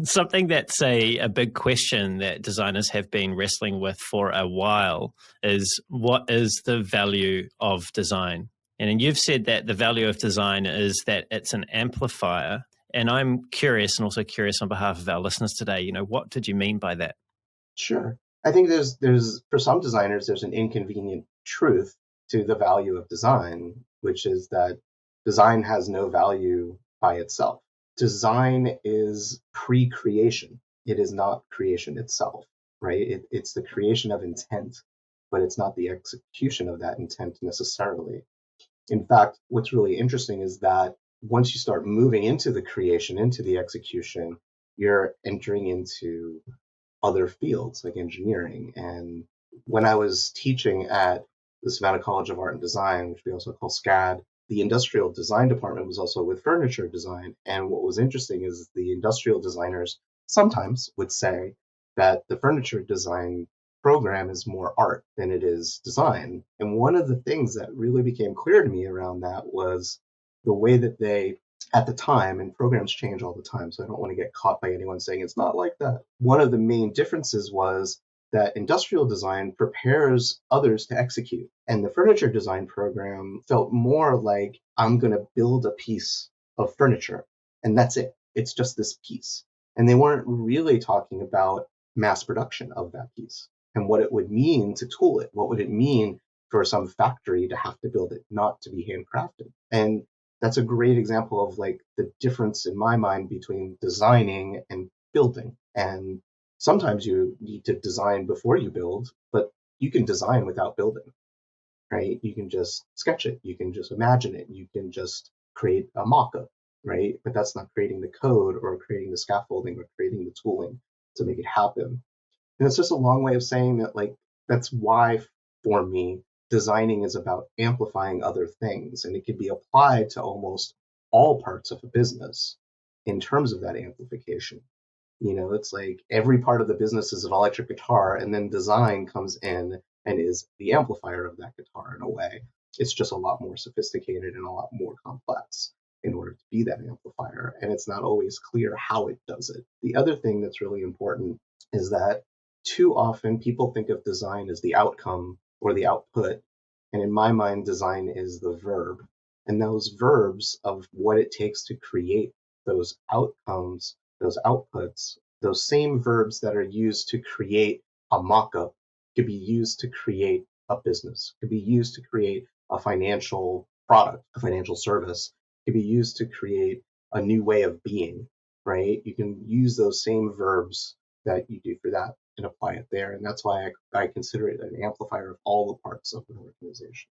Something that's a big question that designers have been wrestling with for a while is, what is the value of design? And you've said that the value of design is that it's an amplifier. And I'm curious, and also curious on behalf of our listeners today, what did you mean by that? Sure. I think there's for some designers, there's an inconvenient truth to the value of design, which is that design has no value by itself. Design is pre-creation. It is not creation itself, right? It's the creation of intent, but it's not the execution of that intent necessarily. In fact, what's really interesting is that once you start moving into the creation, into the execution, you're entering into other fields like engineering. And when I was teaching at the Savannah College of Art and Design, which we also call SCAD, the industrial design department was also with furniture design. And what was interesting is the industrial designers sometimes would say that the furniture design program is more art than it is design. And one of the things that really became clear to me around that was the way that they, at the time, and programs change all the time, so I don't want to get caught by anyone saying it's not like that. One of the main differences was that industrial design prepares others to execute. And the furniture design program felt more like, I'm going to build a piece of furniture, and that's it. It's just this piece. And they weren't really talking about mass production of that piece and what it would mean to tool it. What would it mean for some factory to have to build it, not to be handcrafted? And that's a great example of like the difference in my mind between designing and building. And sometimes you need to design before you build, but you can design without building, right? You can just sketch it. You can just imagine it. You can just create a mock-up, right? But that's not creating the code or creating the scaffolding or creating the tooling to make it happen. And it's just a long way of saying that, like, that's why for me, designing is about amplifying other things, and it can be applied to almost all parts of a business in terms of that amplification. It's like every part of the business is an electric guitar, and then design comes in and is the amplifier of that guitar in a way. It's just a lot more sophisticated and a lot more complex in order to be that amplifier, and it's not always clear how it does it. The other thing that's really important is that too often people think of design as the outcome or the output. And in my mind, design is the verb. And those verbs of what it takes to create those outcomes, those outputs, those same verbs that are used to create a mock-up could be used to create a business, could be used to create a financial product, a financial service, could be used to create a new way of being, right? You can use those same verbs that you do for that and apply it there. And that's why I consider it an amplifier of all the parts of an organization.